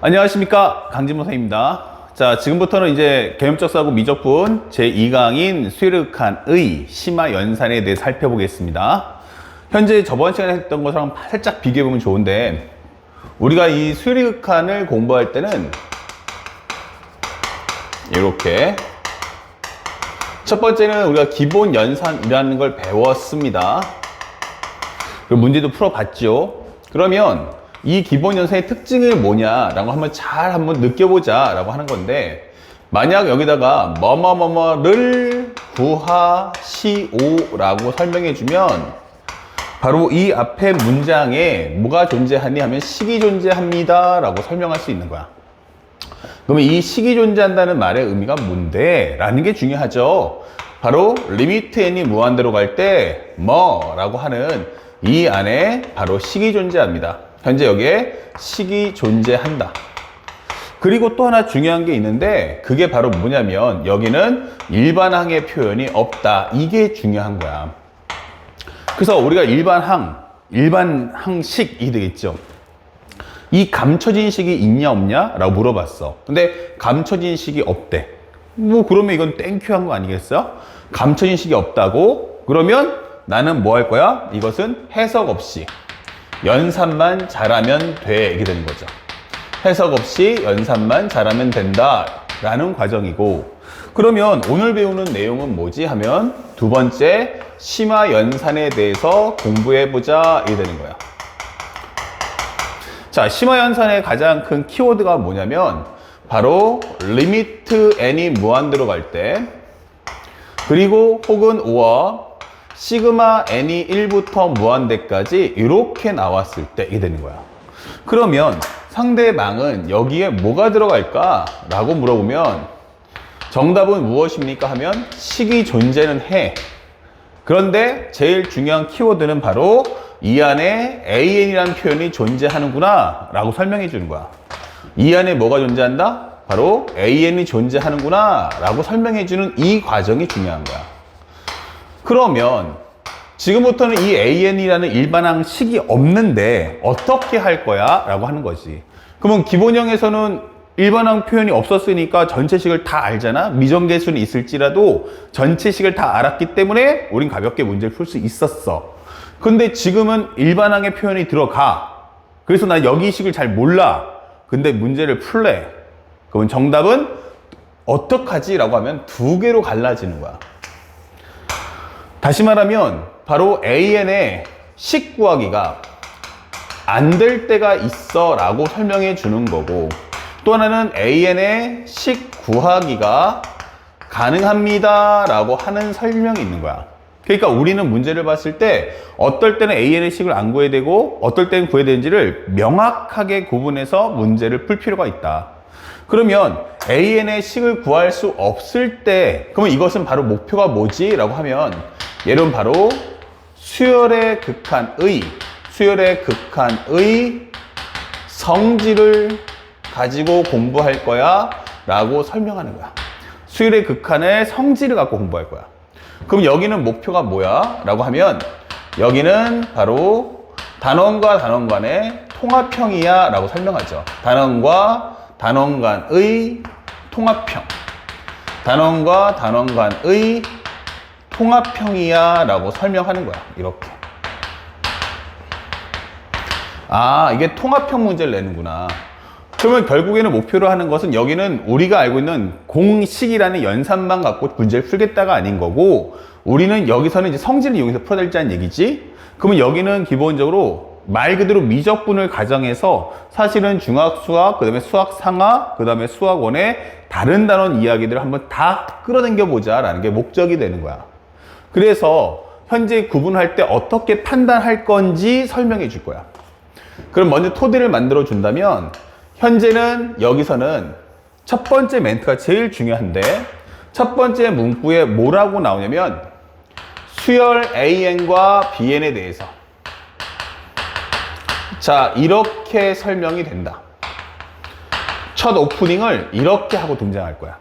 안녕하십니까, 강진모 선생님입니다. 자, 지금부터는 이제 개념적사고 미적분 제2강인 수열극한의 심화 연산에 대해 살펴보겠습니다. 현재 저번 시간에 했던 것랑 살짝 비교해보면 좋은데, 우리가 이 수열극한을 공부할 때는 이렇게 첫 번째는 우리가 기본 연산이라는 걸 배웠습니다. 그리고 문제도 풀어봤죠. 그러면 이 기본 연산의 특징이 뭐냐라고 한번 느껴보자 라고 하는 건데, 만약 여기다가 뭐뭐뭐뭐를 구하시오 라고 설명해 주면 바로 이 앞에 문장에 뭐가 존재하니 하면 식이 존재합니다 라고 설명할 수 있는 거야. 그러면 이 식이 존재한다는 말의 의미가 뭔데? 라는 게 중요하죠. 바로 리미트 n이 무한대로 갈 때 뭐라고 하는 이 안에 바로 식이 존재합니다. 현재 여기에 식이 존재한다. 그리고 또 하나 중요한 게 있는데, 그게 바로 뭐냐면 여기는 일반항의 표현이 없다. 이게 중요한 거야. 그래서 우리가 일반항식이 되겠죠. 이 감춰진 식이 있냐 없냐? 라고 물어봤어. 근데 감춰진 식이 없대. 뭐 그러면 이건 땡큐한 거 아니겠어요? 감춰진 식이 없다고? 그러면 나는 뭐 할 거야? 이것은 해석 없이 연산만 잘하면 돼. 이게 되는 거죠. 해석 없이 연산만 잘하면 된다 라는 과정이고, 그러면 오늘 배우는 내용은 뭐지 하면 두 번째 심화 연산에 대해서 공부해보자 이게 되는 거야. 자, 심화 연산의 가장 큰 키워드가 뭐냐면 바로 리미트 n이 무한대로 갈 때, 그리고 혹은 or 시그마 n이 1부터 무한대까지 이렇게 나왔을 때 이게 되는 거야. 그러면 상대방은 여기에 뭐가 들어갈까? 라고 물어보면 정답은 무엇입니까? 하면 식이 존재는 해. 그런데 제일 중요한 키워드는 바로 이 안에 an이라는 표현이 존재하는구나 라고 설명해 주는 거야. 이 안에 뭐가 존재한다? 바로 an이 존재하는구나 라고 설명해 주는 이 과정이 중요한 거야. 그러면 지금부터는 이 an이라는 일반항 식이 없는데 어떻게 할 거야? 라고 하는 거지. 그러면 기본형에서는 일반항 표현이 없었으니까 전체식을 다 알잖아? 미정계수는 있을지라도 전체식을 다 알았기 때문에 우린 가볍게 문제를 풀 수 있었어. 근데 지금은 일반항의 표현이 들어가. 그래서 나 여기 식을 잘 몰라. 근데 문제를 풀래. 그러면 정답은 어떡하지? 라고 하면 두 개로 갈라지는 거야. 다시 말하면 바로 an의 식 구하기가 안 될 때가 있어 라고 설명해 주는 거고, 또 하나는 an의 식 구하기가 가능합니다 라고 하는 설명이 있는 거야. 그러니까 우리는 문제를 봤을 때 어떨 때는 an의 식을 안 구해야 되고 어떨 때는 구해야 되는지를 명확하게 구분해서 문제를 풀 필요가 있다. 그러면 an의 식을 구할 수 없을 때, 그러면 이것은 바로 목표가 뭐지? 라고 하면 얘는 바로 수열의 극한의 성질을 가지고 공부할 거야 라고 설명하는 거야. 수열의 극한의 성질을 갖고 공부할 거야. 그럼 여기는 목표가 뭐야? 라고 하면 여기는 바로 단원과 단원 간의 통합형이야 라고 설명하죠. 단원과 단원 간의 통합형, 단원과 단원 간의 통합형이야 라고 설명하는 거야. 이렇게. 아, 이게 통합형 문제를 내는구나. 그러면 결국에는 목표로 하는 것은 여기는 우리가 알고 있는 공식이라는 연산만 갖고 문제를 풀겠다가 아닌 거고, 우리는 여기서는 이제 성질을 이용해서 풀어야 되자는 얘기지. 그러면 여기는 기본적으로 말 그대로 미적분을 가정해서 사실은 중학수학, 그 다음에 수학 상하, 그 다음에 수학 원의 다른 단원 이야기들을 한번 다 끌어당겨 보자 라는 게 목적이 되는 거야. 그래서 현재 구분할 때 어떻게 판단할 건지 설명해 줄 거야. 그럼 먼저 토대를 만들어 준다면, 현재는 여기서는 첫 번째 멘트가 제일 중요한데, 첫 번째 문구에 뭐라고 나오냐면 수열 an과 bn에 대해서 자 이렇게 설명이 된다. 첫 오프닝을 이렇게 하고 등장할 거야.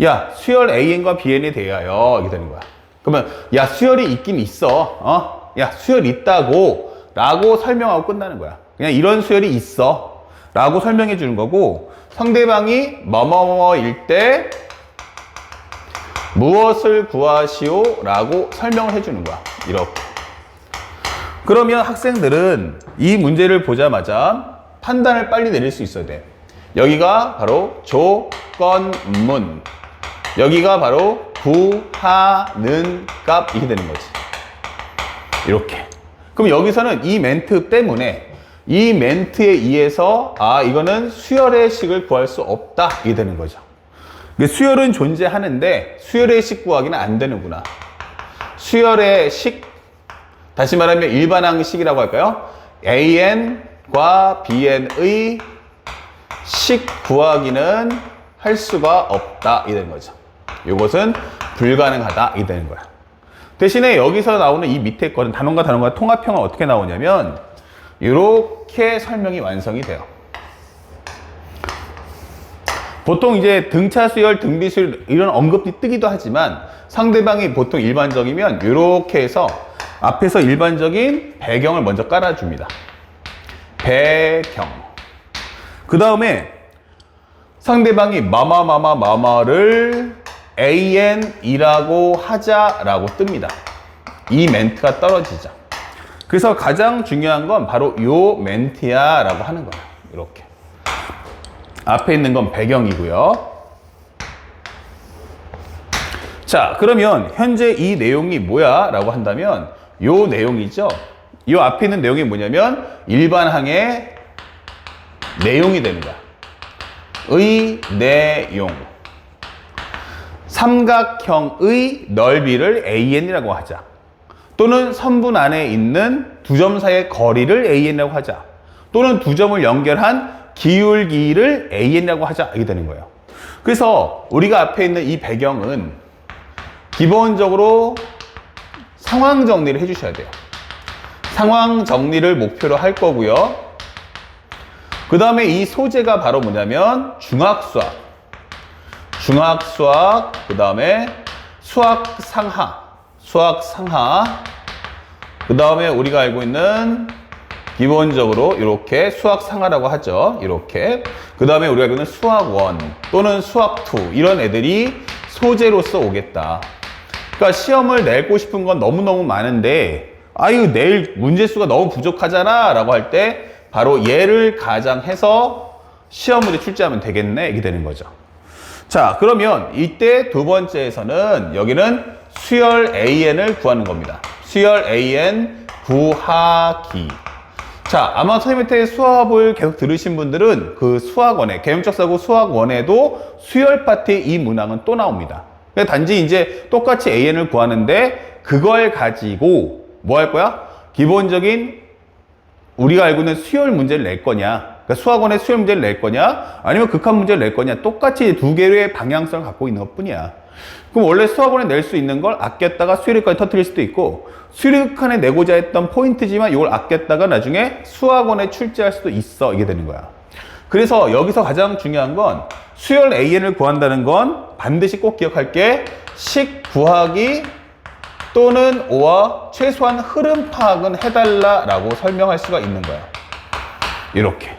야, 수열 an과 bn에 대하여 이게 되는 거야. 그러면 야, 수열이 있긴 있어. 야, 수열 있다고 라고 설명하고 끝나는 거야. 그냥 이런 수열이 있어 라고 설명해 주는 거고, 상대방이 뭐뭐뭐일 때 무엇을 구하시오 라고 설명을 해 주는 거야. 이렇게. 그러면 학생들은 이 문제를 보자마자 판단을 빨리 내릴 수 있어야 돼. 여기가 바로 조건문, 여기가 바로 구하는 값, 이게 되는 거지. 이렇게. 그럼 여기서는 이 멘트 때문에, 이 멘트에 의해서 이거는 수열의 식을 구할 수 없다, 이게 되는 거죠. 수열은 존재하는데 수열의 식 구하기는 안 되는구나. 수열의 식, 다시 말하면 일반항식이라고 할까요? AN과 BN의 식 구하기는 할 수가 없다, 이 되는 거죠. 이것은 불가능하다, 이 되는 거야. 대신에 여기서 나오는 이 밑에 거는 단원과 단원과 통합형은 어떻게 나오냐면 이렇게 설명이 완성이 돼요. 보통 이제 등차 수열, 등비 수열 이런 언급이 뜨기도 하지만 상대방이 보통 일반적이면 이렇게 해서 앞에서 일반적인 배경을 먼저 깔아줍니다. 배경. 그 다음에 상대방이 마마마마마마를 AN이라고 하자라고 뜹니다. 이 멘트가 떨어지죠. 그래서 가장 중요한 건 바로 요 멘트야 라고 하는 거예요. 이렇게. 앞에 있는 건 배경이고요. 자, 그러면 현재 이 내용이 뭐야? 라고 한다면 요 내용이죠. 요 앞에 있는 내용이 뭐냐면 일반항의 내용이 되는 거야. 의 내용. 삼각형의 넓이를 AN이라고 하자. 또는 선분 안에 있는 두 점 사이의 거리를 AN이라고 하자. 또는 두 점을 연결한 기울기를 AN이라고 하자. 이게 되는 거예요. 그래서 우리가 앞에 있는 이 배경은 기본적으로 상황 정리를 해 주셔야 돼요. 상황 정리를 목표로 할 거고요. 그 다음에 이 소재가 바로 뭐냐면 중학수학, 그 다음에 수학상하, 그 다음에 우리가 알고 있는 기본적으로 이렇게 수학상하라고 하죠. 이렇게. 그 다음에 우리가 알고 있는 수학원 또는 수학2 이런 애들이 소재로서 오겠다. 그러니까 시험을 내고 싶은 건 너무너무 많은데 이거 낼 문제수가 너무 부족하잖아 라고 할 때 바로 얘를 가장해서 시험 문제 출제하면 되겠네, 이게 되는 거죠. 자, 그러면 이때 두 번째에서는 여기는 수열 AN을 구하는 겁니다. 수열 AN 구하기. 자, 아마 선생님한테 수업을 계속 들으신 분들은 그 수학원에, 개념적 사고 수학원에도 수열 파트의 이 문항은 또 나옵니다. 단지 이제 똑같이 AN을 구하는데 그걸 가지고 뭐 할 거야? 기본적인 우리가 알고 있는 수열 문제를 낼 거냐, 그러니까 수학원의 수열 문제를 낼 거냐, 아니면 극한 문제를 낼 거냐, 똑같이 두 개의 방향성을 갖고 있는 것 뿐이야. 그럼 원래 수학원에 낼 수 있는 걸 아꼈다가 수열극한에 터뜨릴 수도 있고, 수열극한에 내고자 했던 포인트지만 이걸 아꼈다가 나중에 수학원에 출제할 수도 있어, 이게 되는 거야. 그래서 여기서 가장 중요한 건 수열 AN을 구한다는 건 반드시 꼭 기억할 게 식 구하기 또는 오와 최소한 흐름 파악은 해달라라고 설명할 수가 있는 거야. 이렇게.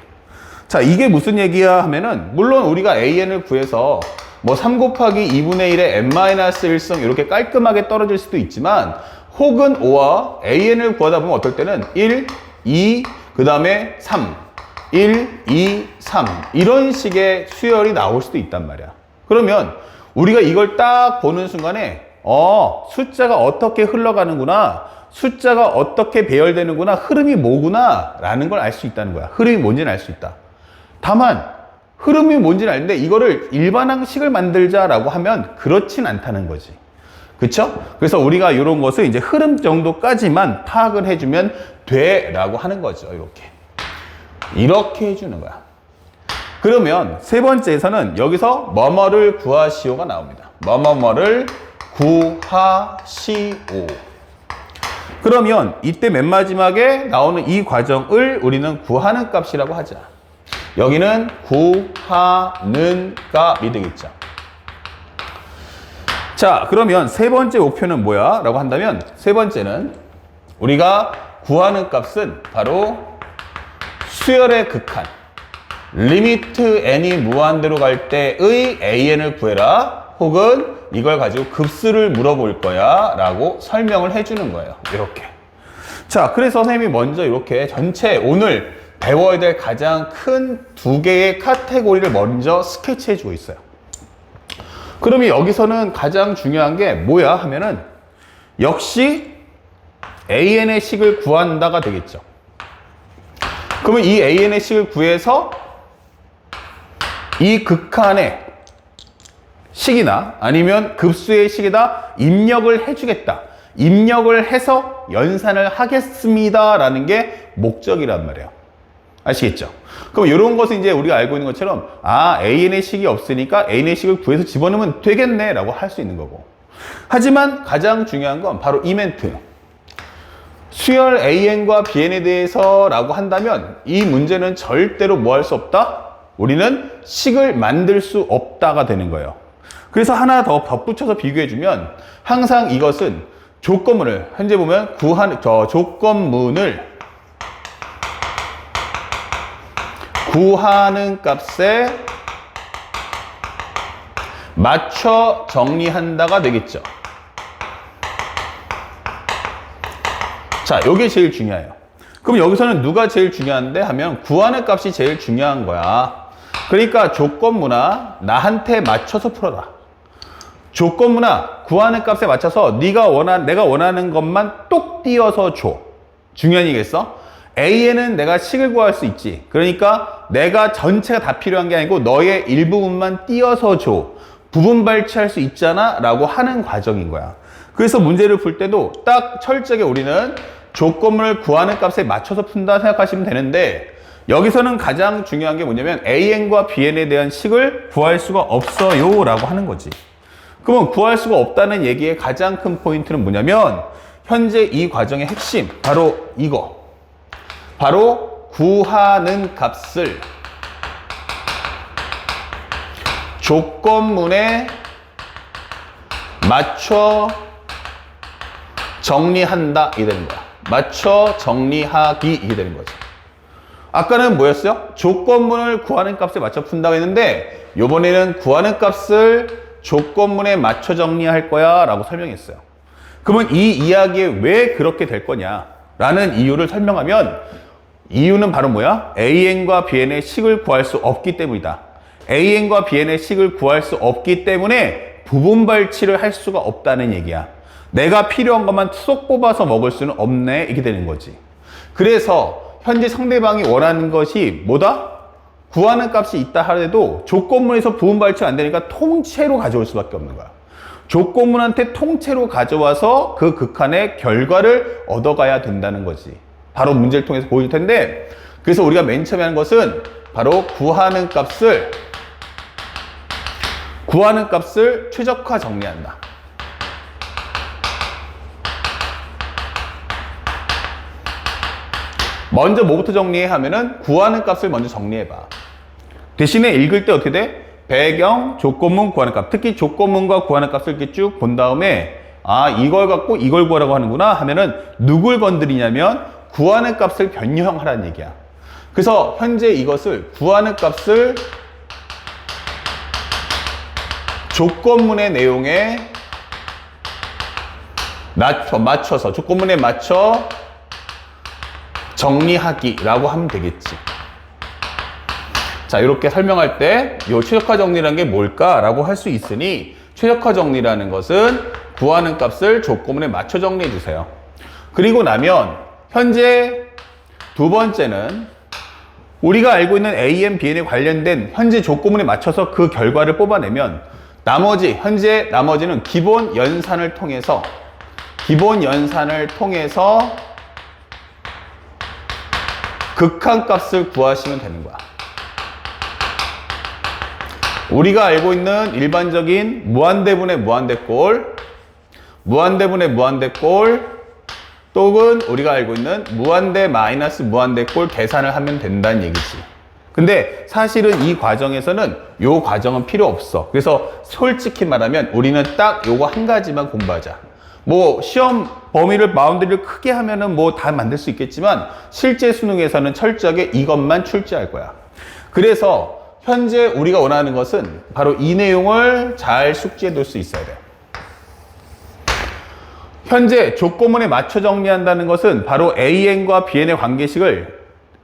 자, 이게 무슨 얘기야 하면은, 물론 우리가 AN을 구해서 뭐 3 곱하기 2분의 1의 n-1승 이렇게 깔끔하게 떨어질 수도 있지만, 혹은 5와 AN을 구하다 보면 어떨 때는 1, 2, 그 다음에 3, 1, 2, 3 이런 식의 수열이 나올 수도 있단 말이야. 그러면 우리가 이걸 딱 보는 순간에 숫자가 어떻게 흘러가는구나, 숫자가 어떻게 배열되는구나, 흐름이 뭐구나 라는 걸 알 수 있다는 거야. 흐름이 뭔지는 알 수 있다. 다만 흐름이 뭔지는 아는데 이거를 일반항식을 만들자라고 하면 그렇진 않다는 거지. 그쵸? 그래서 우리가 이런 것을 이제 흐름 정도까지만 파악을 해주면 돼 라고 하는 거죠. 이렇게 해주는 거야. 그러면 세 번째에서는 여기서 뭐뭐를 구하시오가 나옵니다. 뭐뭐뭐를 구하시오. 그러면 이때 맨 마지막에 나오는 이 과정을 우리는 구하는 값이라고 하자. 여기는 구하는 값이 되겠죠. 자, 그러면 세 번째 목표는 뭐야? 라고 한다면 세 번째는 우리가 구하는 값은 바로 수열의 극한, 리미트 n이 무한대로 갈 때의 an을 구해라. 혹은 이걸 가지고 급수를 물어볼 거야 라고 설명을 해주는 거예요. 이렇게. 자, 그래서 선생님이 먼저 이렇게 전체 오늘 배워야 될 가장 큰 두 개의 카테고리를 먼저 스케치해 주고 있어요. 그러면 여기서는 가장 중요한 게 뭐야 하면은 역시 an의 식을 구한다가 되겠죠. 그러면 이 an의 식을 구해서 이 극한의 식이나 아니면 급수의 식에다 입력을 해주겠다. 입력을 해서 연산을 하겠습니다 라는 게 목적이란 말이에요. 아시겠죠? 그럼 이런 것은 이제 우리가 알고 있는 것처럼 an의 식이 없으니까 an의 식을 구해서 집어넣으면 되겠네 라고 할 수 있는 거고. 하지만 가장 중요한 건 바로 이 멘트. 수열 an과 bn에 대해서 라고 한다면 이 문제는 절대로 뭐 할 수 없다? 우리는 식을 만들 수 없다가 되는 거예요. 그래서 하나 더 덧붙여서 비교해주면 항상 이것은 조건문을 현재 보면 조건문을 구하는 값에 맞춰 정리한다가 되겠죠. 자, 이게 제일 중요해요. 그럼 여기서는 누가 제일 중요한데 하면 구하는 값이 제일 중요한 거야. 그러니까 조건문화 나한테 맞춰서 풀어라. 조건문화 구하는 값에 맞춰서 내가 원하는 것만 똑 띄어서 줘. 중요한 얘기겠어? A에는 내가 식을 구할 수 있지. 그러니까 내가 전체가 다 필요한 게 아니고 너의 일부분만 띄어서 줘. 부분 발치할 수 있잖아 라고 하는 과정인 거야. 그래서 문제를 풀 때도 딱 철저하게 우리는 조건문을 구하는 값에 맞춰서 푼다 생각하시면 되는데 여기서는 가장 중요한 게 뭐냐면 an과 bn에 대한 식을 구할 수가 없어요 라고 하는 거지. 그러면 구할 수가 없다는 얘기의 가장 큰 포인트는 뭐냐면 현재 이 과정의 핵심 바로 이거. 바로 구하는 값을 조건문에 맞춰 정리한다 이게 되는 거야. 맞춰 정리하기 이게 되는 거죠. 아까는 뭐였어요? 조건문을 구하는 값에 맞춰 푼다고 했는데 이번에는 구하는 값을 조건문에 맞춰 정리할 거야 라고 설명했어요. 그러면 이 이야기에 왜 그렇게 될 거냐 라는 이유를 설명하면 이유는 바로 뭐야? an과 bn의 식을 구할 수 없기 때문이다. an과 bn의 식을 구할 수 없기 때문에 부분 발치를 할 수가 없다는 얘기야. 내가 필요한 것만 쏙 뽑아서 먹을 수는 없네 이렇게 되는 거지. 그래서 현재 상대방이 원하는 것이 뭐다? 구하는 값이 있다 하더라도 조건문에서 부분 발치가 안 되니까 통째로 가져올 수밖에 없는 거야. 조건문한테 통째로 가져와서 그 극한의 결과를 얻어가야 된다는 거지. 바로 문제를 통해서 보여줄 텐데 그래서 우리가 맨 처음에 하는 것은 바로 구하는 값을 최적화 정리한다. 먼저 뭐부터 정리해 하면은 구하는 값을 먼저 정리해 봐. 대신에 읽을 때 어떻게 돼? 배경, 조건문, 구하는 값. 특히 조건문과 구하는 값을 이렇게 쭉 본 다음에 이걸 갖고 이걸 구하라고 하는구나 하면은 누굴 건드리냐면 구하는 값을 변형하라는 얘기야. 그래서 현재 이것을 구하는 값을 조건문의 내용에 맞춰서 조건문에 맞춰 정리하기라고 하면 되겠지. 자, 이렇게 설명할 때 이 최적화 정리라는 게 뭘까라고 할 수 있으니 최적화 정리라는 것은 구하는 값을 조건문에 맞춰 정리해 주세요. 그리고 나면 현재 두 번째는 우리가 알고 있는 AN, BN에 관련된 현재 조건문에 맞춰서 그 결과를 뽑아내면 나머지는 기본 연산을 통해서 극한값을 구하시면 되는 거야. 우리가 알고 있는 일반적인 무한대분의 무한대꼴, 또는 우리가 알고 있는 무한대 마이너스 무한대꼴 계산을 하면 된다는 얘기지. 근데 사실은 이 과정에서는 요 과정은 필요 없어. 그래서 솔직히 말하면 우리는 딱 요거 한 가지만 공부하자. 뭐 시험 범위를 바운드리를 크게 하면은 뭐 다 만들 수 있겠지만 실제 수능에서는 철저하게 이것만 출제할 거야. 그래서 현재 우리가 원하는 것은 바로 이 내용을 잘 숙지해 둘 수 있어야 돼요. 현재 조건문에 맞춰 정리한다는 것은 바로 AN과 BN의 관계식을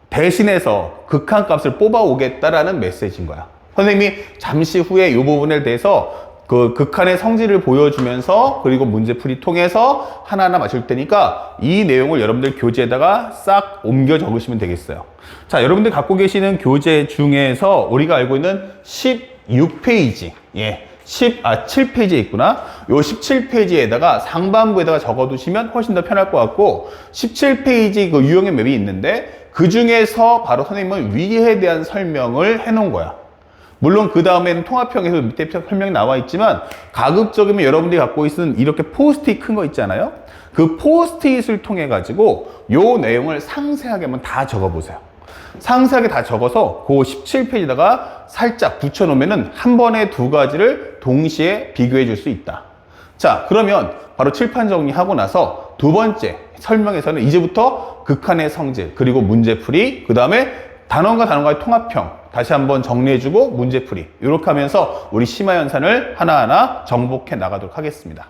대신해서 극한값을 뽑아오겠다라는 메시지인 거야. 선생님이 잠시 후에 이 부분에 대해서 그 극한의 성질을 보여주면서 그리고 문제풀이 통해서 하나하나 맞출 테니까 이 내용을 여러분들 교재에다가 싹 옮겨 적으시면 되겠어요. 자, 여러분들 갖고 계시는 교재 중에서 우리가 알고 있는 16페이지, 7페이지에 있구나. 요 17페이지에다가 상반부에다가 적어두시면 훨씬 더 편할 것 같고, 17페이지 그 유형의 맵이 있는데 그 중에서 바로 선생님은 위에 대한 설명을 해놓은 거야. 물론 그 다음에는 통합형에서 밑에 설명이 나와 있지만 가급적이면 여러분들이 갖고 있는 이렇게 포스트잇 큰 거 있잖아요. 그 포스트잇을 통해 가지고 요 내용을 상세하게 한번 다 적어보세요. 상세하게 다 적어서 그 17페이지에다가 살짝 붙여놓으면은 한 번에 두 가지를 동시에 비교해 줄 수 있다. 자, 그러면 바로 칠판 정리하고 나서 두 번째 설명에서는 이제부터 극한의 성질, 그리고 문제풀이, 그 다음에 단원과 단원과의 통합형 다시 한번 정리해주고 문제풀이, 이렇게 하면서 우리 심화연산을 하나하나 정복해 나가도록 하겠습니다.